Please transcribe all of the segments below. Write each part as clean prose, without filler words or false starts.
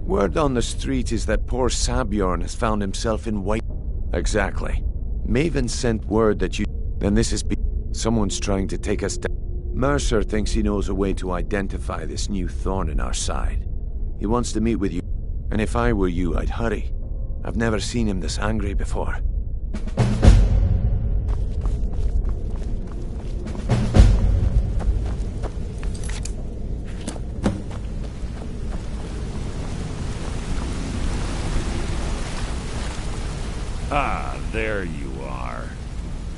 Word on the street is that poor Sabjorn has found himself in White... Exactly. Maven sent word that you... Then this is... Someone's trying to take us down. Mercer thinks he knows a way to identify this new thorn in our side. He wants to meet with you. And if I were you, I'd hurry. I've never seen him this angry before. Ah, there you are.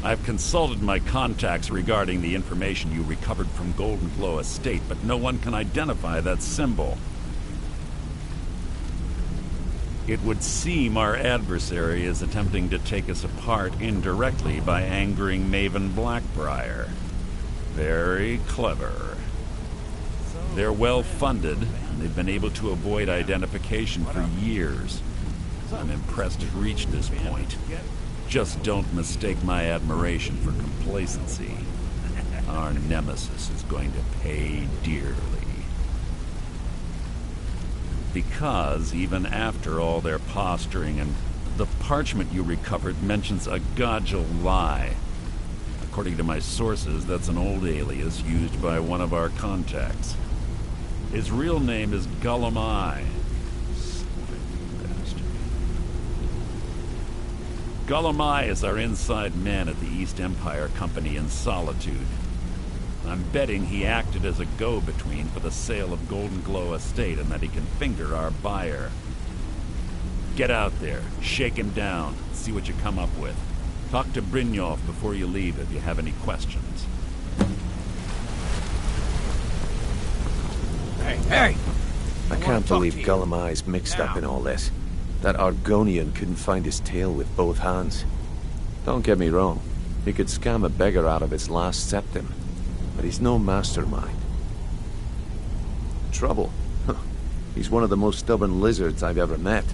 I've consulted my contacts regarding the information you recovered from Golden Glow Estate, but no one can identify that symbol. It would seem our adversary is attempting to take us apart indirectly by angering Maven Blackbriar. Very clever. They're well funded, and they've been able to avoid identification for years. I'm impressed it reached this point. Just don't mistake my admiration for complacency. Our nemesis is going to pay dearly. Because even after all their posturing, and the parchment you recovered mentions a Godjal lie. According to my sources, that's an old alias used by one of our contacts. His real name is Gullum. Gullum is our inside man at the East Empire Company in Solitude. I'm betting he acted as a go-between for the sale of Golden Glow Estate and that he can finger our buyer. Get out there, shake him down, see what you come up with. Talk to Brynjolf before you leave if you have any questions. Hey! I can't believe Gullum is mixed up in all this. That Argonian couldn't find his tail with both hands. Don't get me wrong, he could scam a beggar out of his last septim, but he's no mastermind. Trouble? Huh. He's one of the most stubborn lizards I've ever met.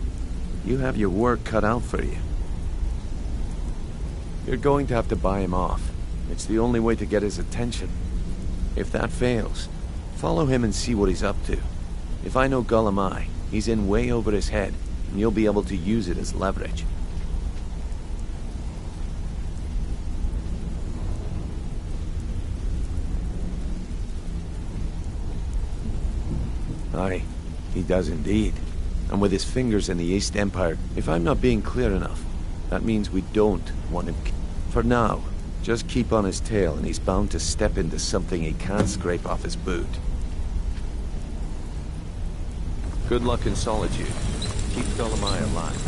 You have your work cut out for you. You're going to have to buy him off. It's the only way to get his attention. If that fails, follow him and see what he's up to. If I know Gullum, he's in way over his head, and you'll be able to use it as leverage. Aye, he does indeed. And with his fingers in the East Empire, if I'm not being clear enough, that means we don't want him. For now, just keep on his tail and he's bound to step into something he can't scrape off his boot. Good luck in Solitude. Keep Gullum alive.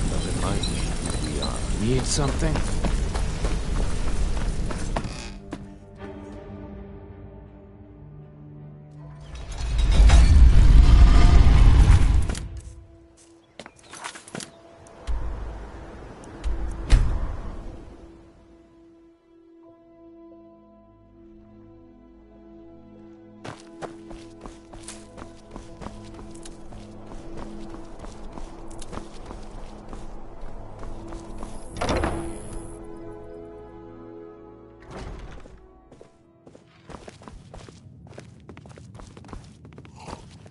But remind me who we are. Need something?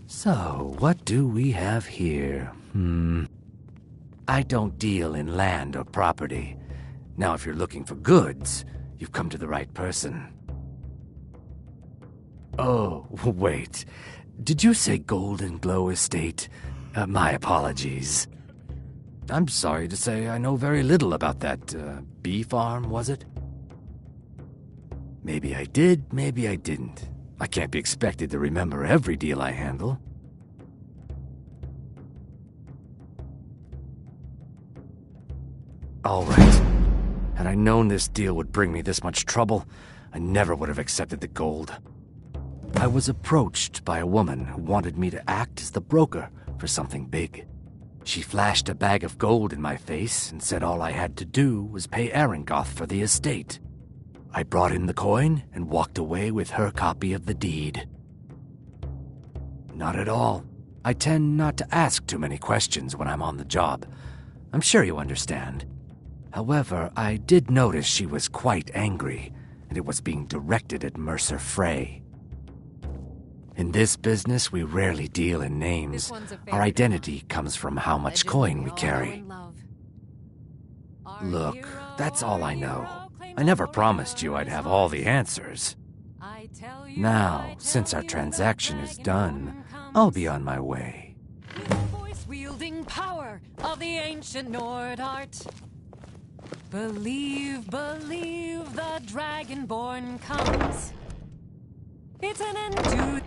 So, what do we have here? I don't deal in land or property. Now, if you're looking for goods, you've come to the right person. Oh, wait. Did you say Golden Glow Estate? My apologies. I'm sorry to say I know very little about that, bee farm, was it? Maybe I did, maybe I didn't. I can't be expected to remember every deal I handle. All right. Had I known this deal would bring me this much trouble, I never would have accepted the gold. I was approached by a woman who wanted me to act as the broker for something big. She flashed a bag of gold in my face and said all I had to do was pay Arangoth for the estate. I brought in the coin and walked away with her copy of the deed. Not at all. I tend not to ask too many questions when I'm on the job. I'm sure you understand. However, I did notice she was quite angry, and it was being directed at Mercer Frey. In this business, we rarely deal in names. Our identity comes from how much coin we carry. Look, that's all I know. I never promised you I'd have all the answers. Now, since our transaction is done, I'll be on my way. With the voice-wielding power of the ancient Nord art. Believe, believe the Dragonborn comes. It's an end to...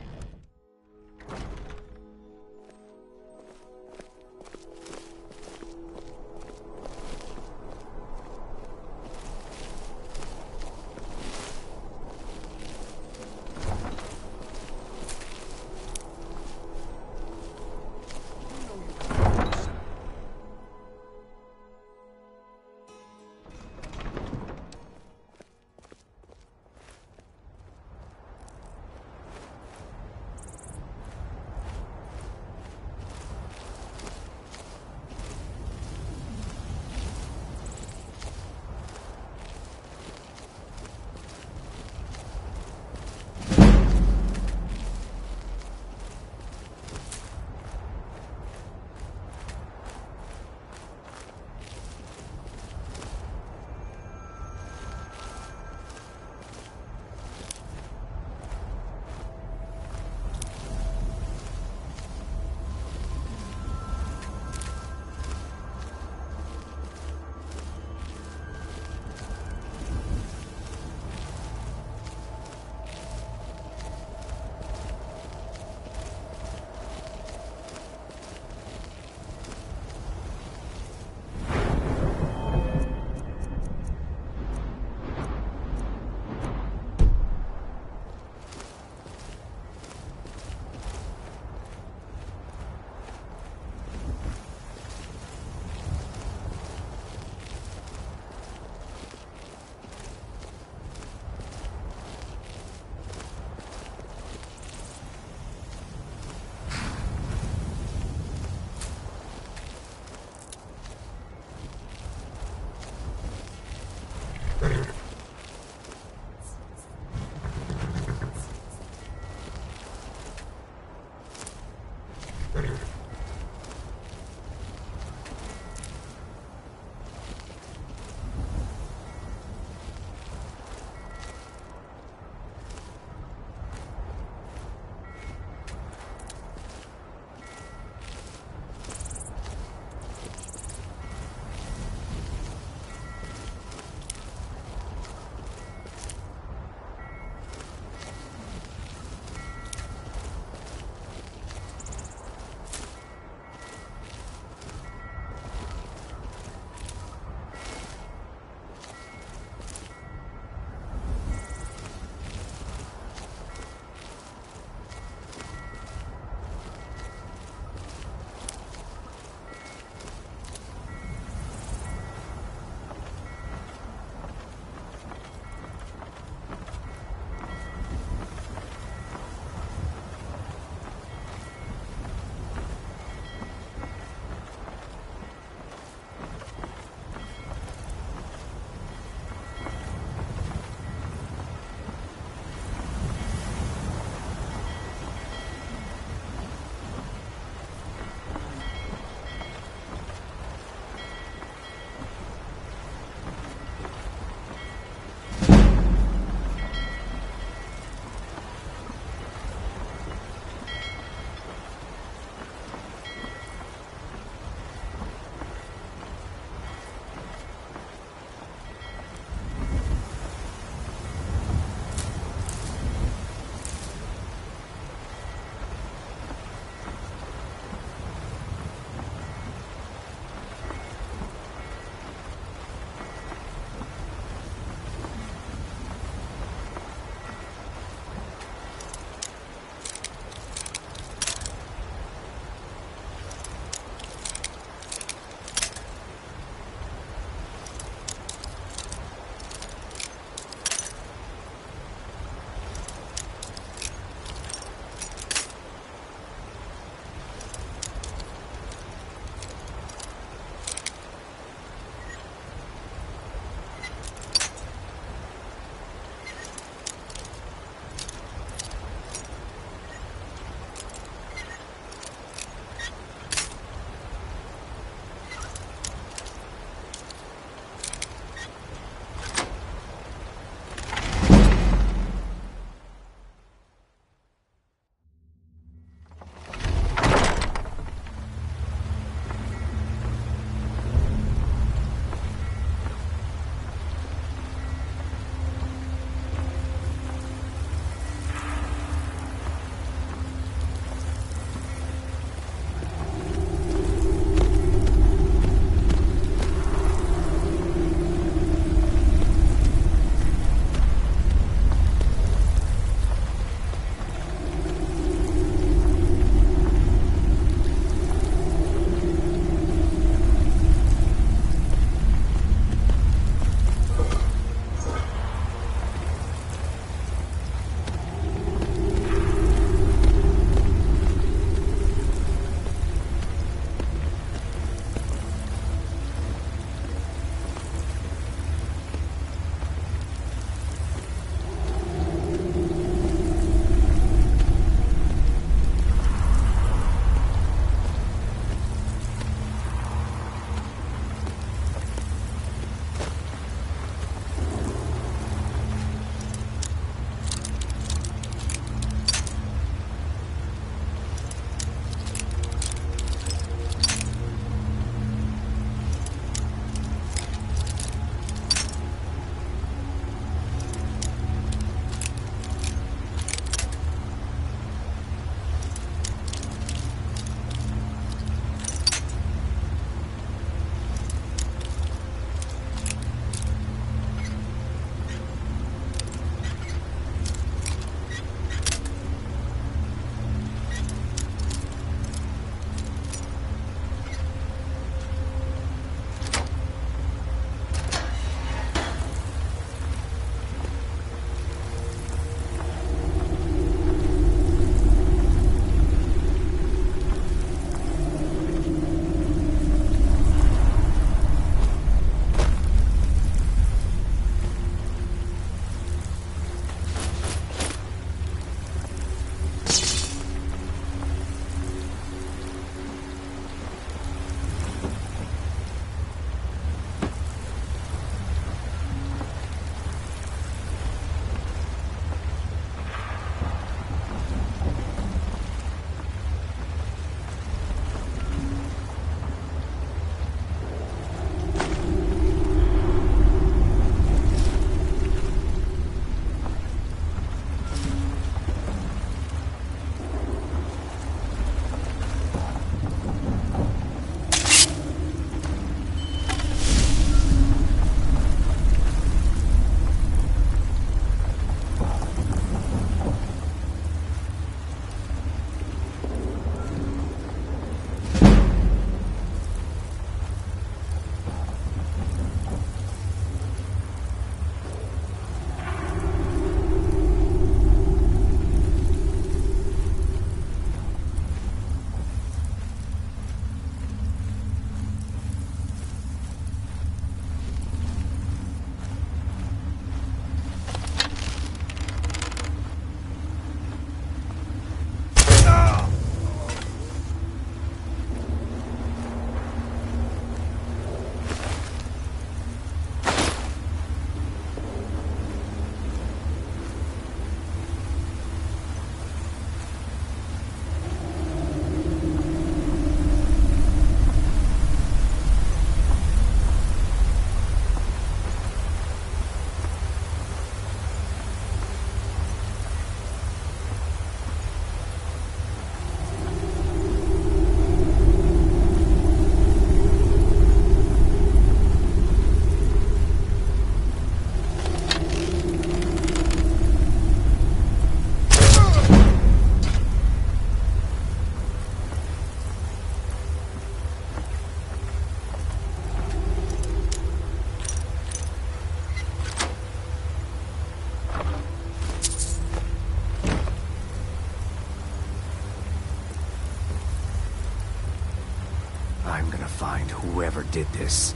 I'm gonna find whoever did this.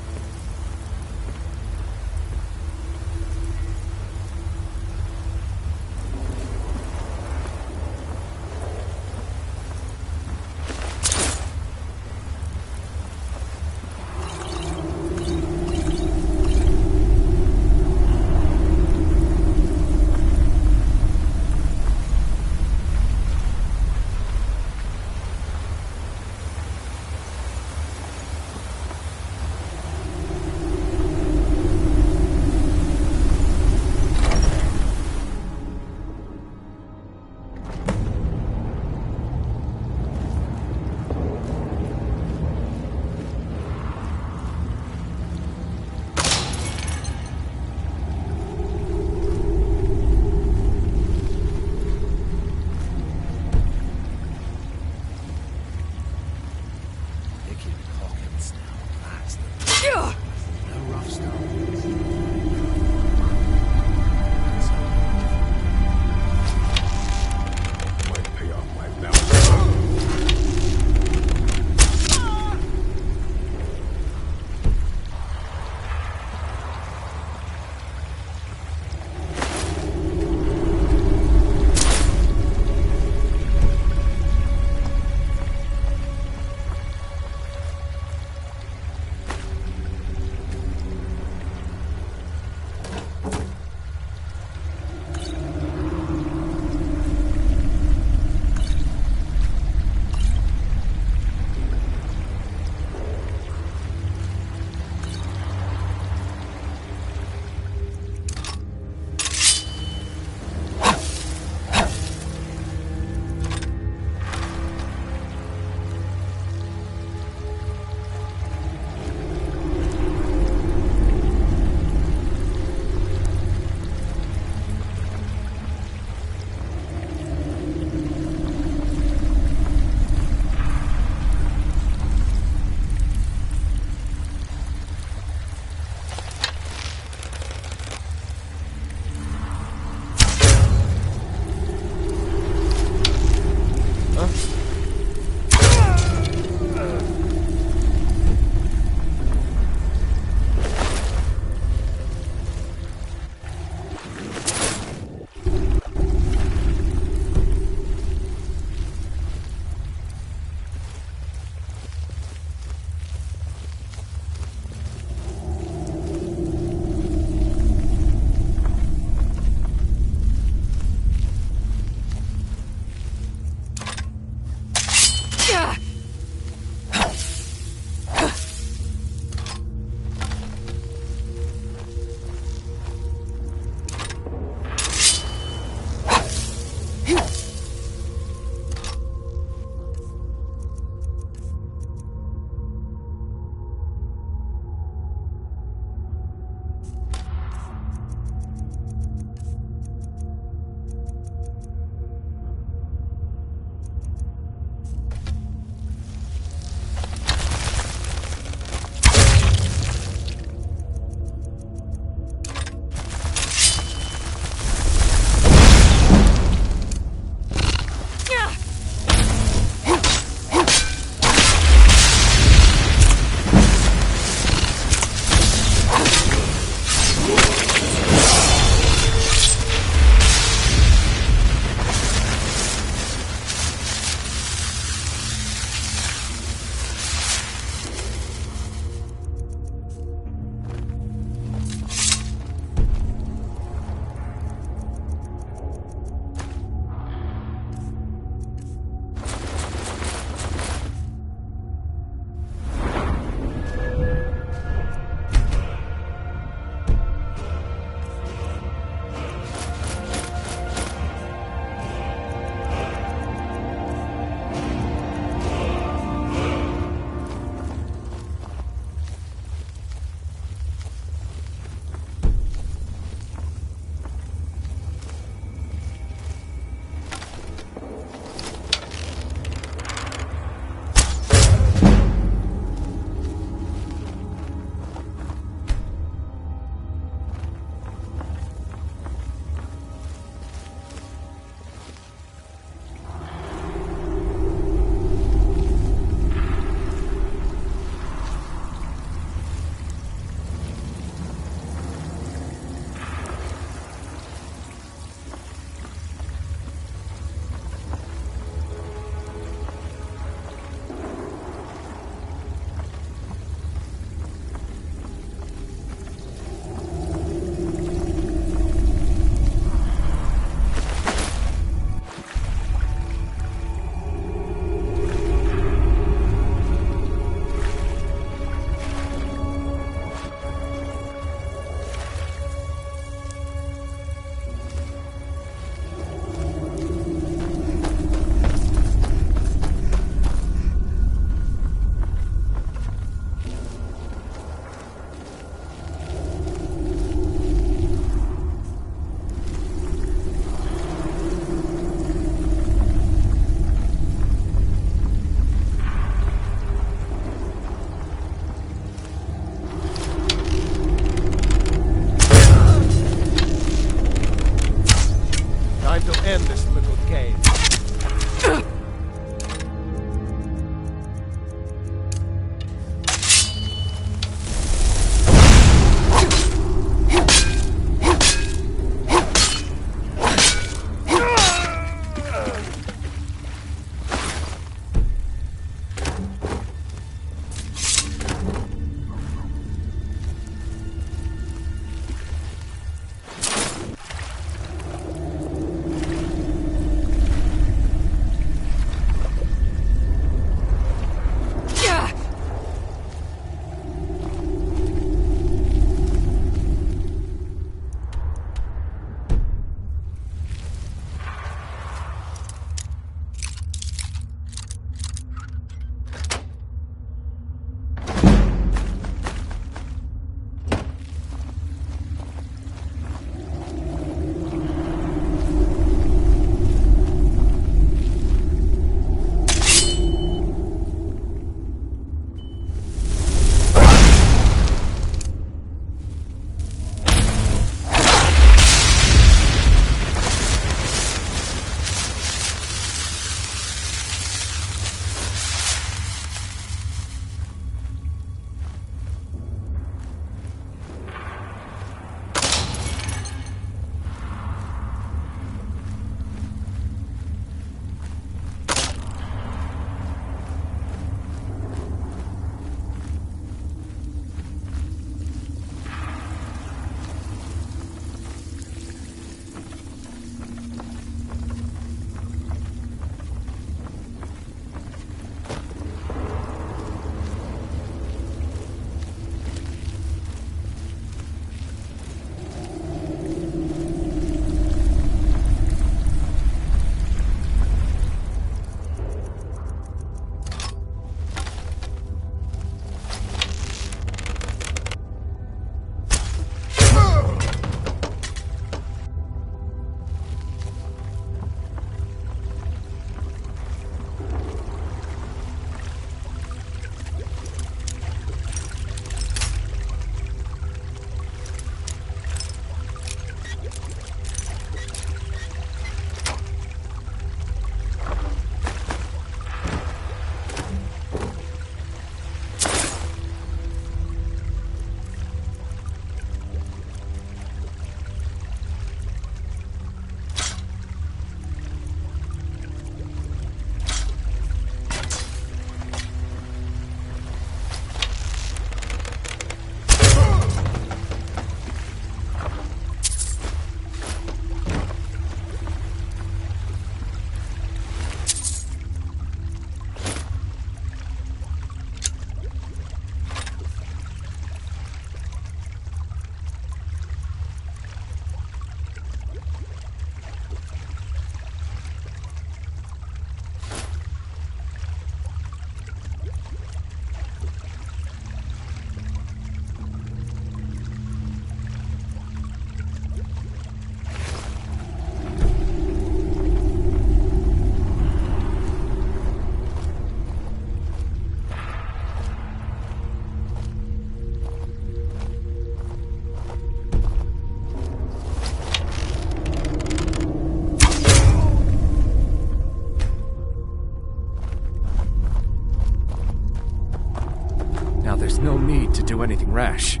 do anything rash.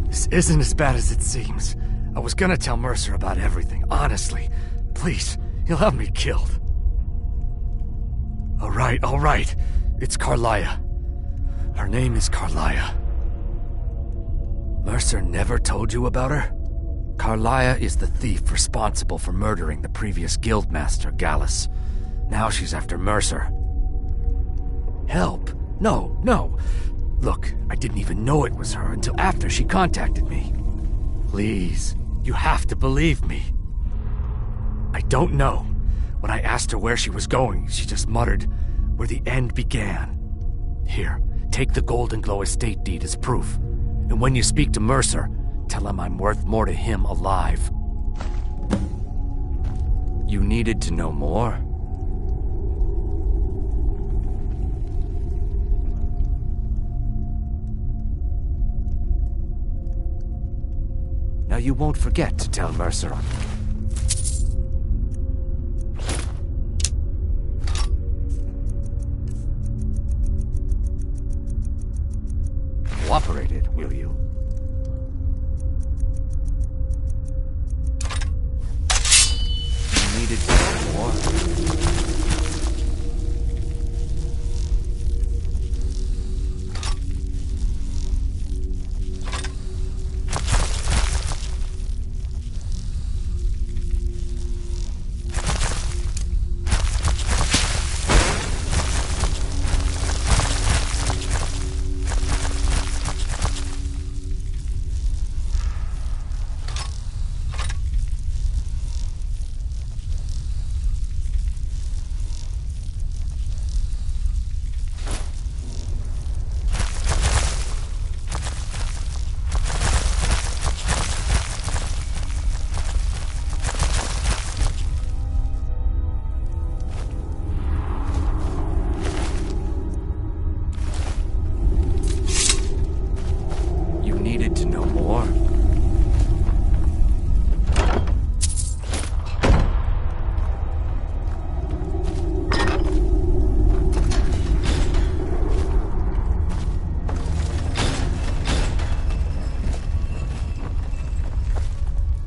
This isn't as bad as it seems. I was gonna tell Mercer about everything, honestly. Please, he'll have me killed. All right. It's Carlia. Her name is Carlia. Mercer never told you about her? Carlia is the thief responsible for murdering the previous guildmaster, Gallus. Now she's after Mercer. Help? No. Look, I didn't even know it was her until after she contacted me. Please, you have to believe me. I don't know. When I asked her where she was going, she just muttered, "Where the end began." Here, take the Golden Glow estate deed as proof. And when you speak to Mercer, tell him I'm worth more to him alive. You needed to know more? Now you won't forget to tell Mercer on. Cooperated, will you? You needed to know more?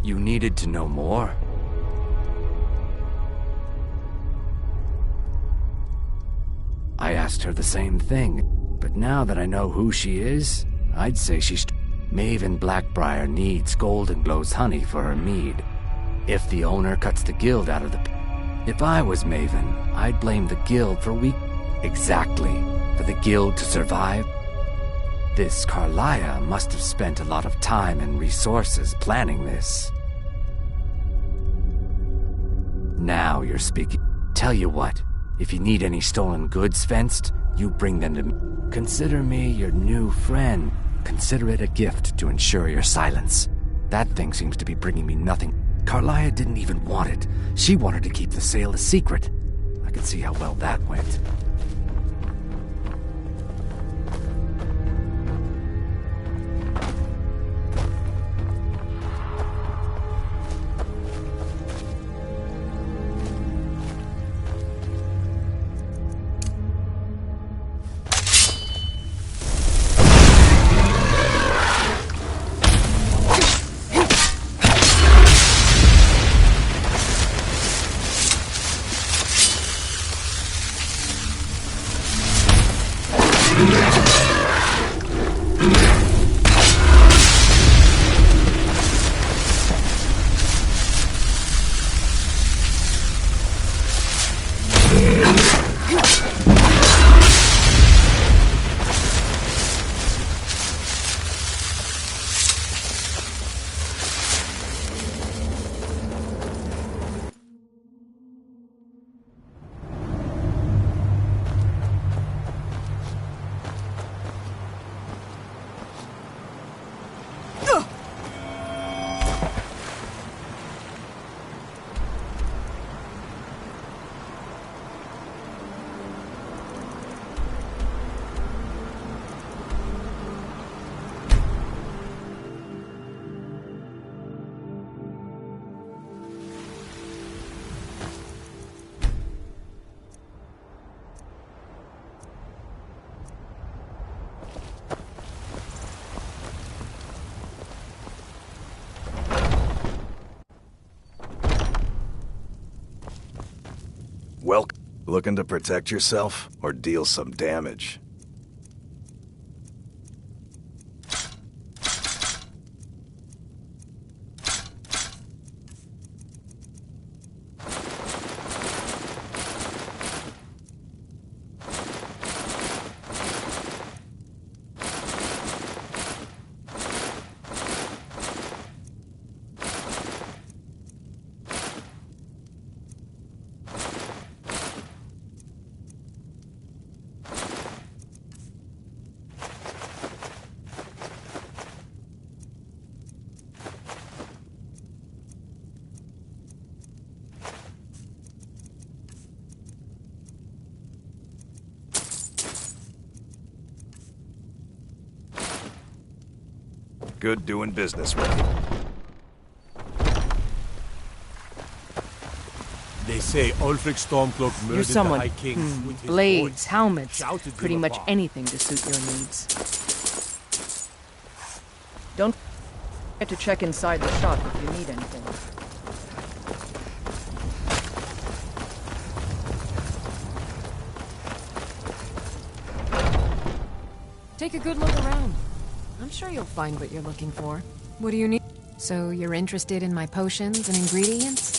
You needed to know more? I asked her the same thing, but now that I know who she is, I'd say she's... Maven Blackbriar needs Golden Glow's honey for her mead. If the owner cuts the guild out of the... If I was Maven, I'd blame the guild for weak... Exactly. For the guild to survive. This Carlia must have spent a lot of time and resources planning this. Now you're speaking. Tell you what, if you need any stolen goods fenced, you bring them to me. Consider me your new friend. Consider it a gift to ensure your silence. That thing seems to be bringing me nothing. Carlia didn't even want it. She wanted to keep the sale a secret. I can see how well that went. Well, looking to protect yourself or deal some damage? Good doing business with you. They say Ulfric Stormcloak murdered You're someone. the High King with his Blades, voice. helmets, Shouted pretty him much apart. anything to suit your needs. Don't forget to check inside the shop if you need anything. Take a good look around. I'm sure you'll find what you're looking for. What do you need? So you're interested in my potions and ingredients?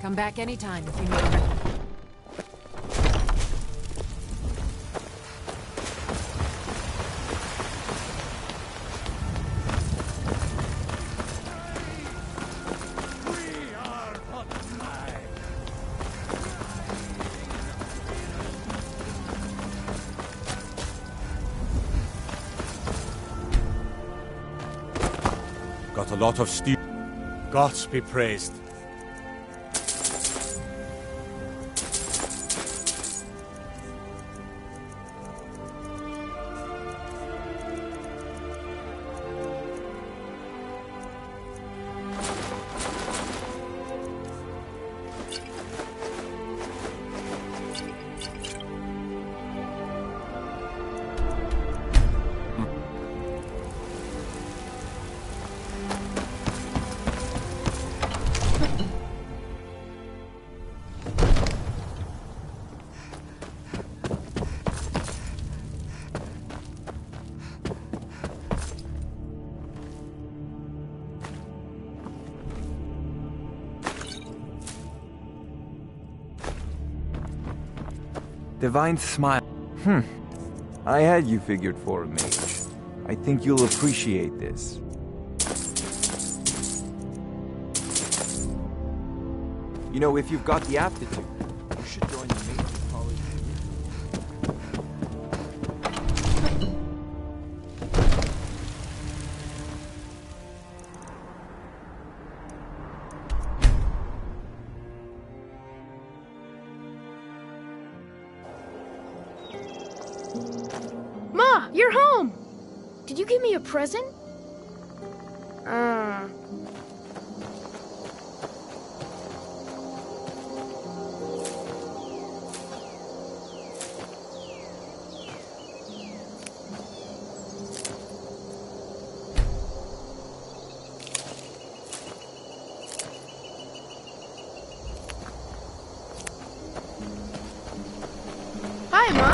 Come back anytime if you need a... Got a lot of steel. Gods be praised. Divine smile. I had you figured for a mage. I think you'll appreciate this. You know, if you've got the aptitude, you should join the Mage College. Ma, you're home! Did you give me a present? Hi, Ma.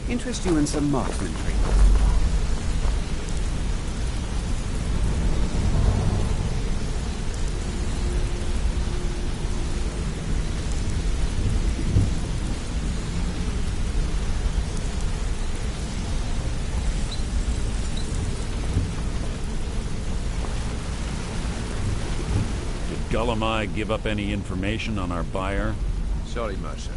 interest you in some marksman training? Gullumai give up any information on our buyer? Sorry, Mercer.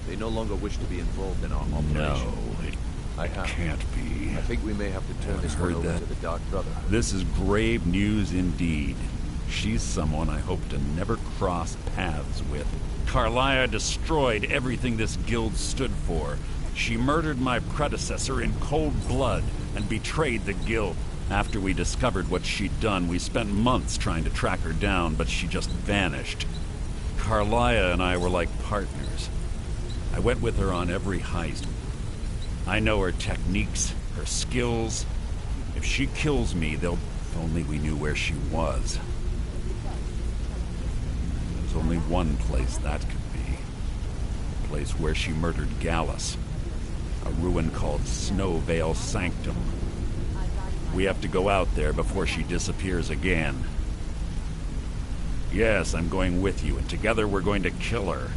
They no longer wish to be involved in our operation. No, it can't be. I think we may have to turn this one over to the Dark Brotherhood. This is grave news indeed. She's someone I hope to never cross paths with. Carlia destroyed everything this guild stood for. She murdered my predecessor in cold blood and betrayed the guild. After we discovered what she'd done, we spent months trying to track her down, but she just vanished. Carlia and I were like partners. I went with her on every heist. I know her techniques, her skills. If she kills me, if only we knew where she was. There's only one place that could be. The place where she murdered Gallus. A ruin called Snowvale Sanctum. We have to go out there before she disappears again. Yes, I'm going with you, and together we're going to kill her.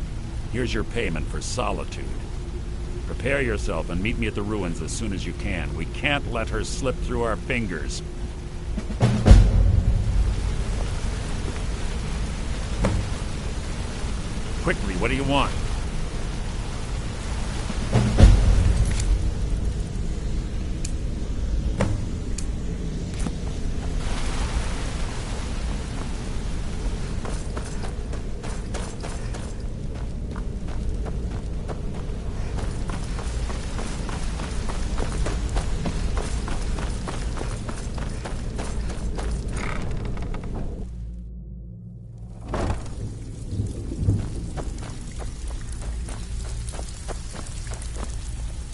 Here's your payment for solitude. Prepare yourself and meet me at the ruins as soon as you can. We can't let her slip through our fingers. Quickly, what do you want?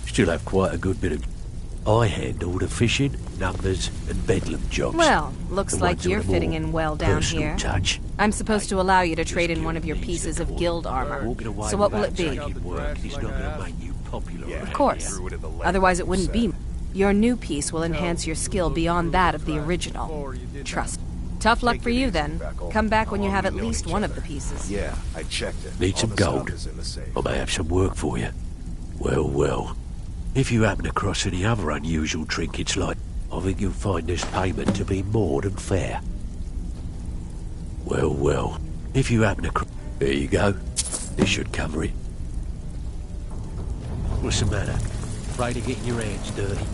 Still have quite a good bit of... I handle the fishing, numbers, and bedlam jobs. Well, looks like you're fitting in well down here. Touch. I'm supposed to allow you to trade in one of your pieces of guild armor. So what will it be? Of course. Otherwise it wouldn't be. Your new piece will enhance your skill beyond that of the original. Trust. Tough luck for you then. Come back when you have at least one of the pieces. Yeah, I checked it. Need some gold? I may have some work for you. Well. If you happen across any other unusual trinkets like... I think you'll find this payment to be more than fair. Well. If you happen across... There you go. This should cover it. What's the matter? Afraid of getting your hands dirty?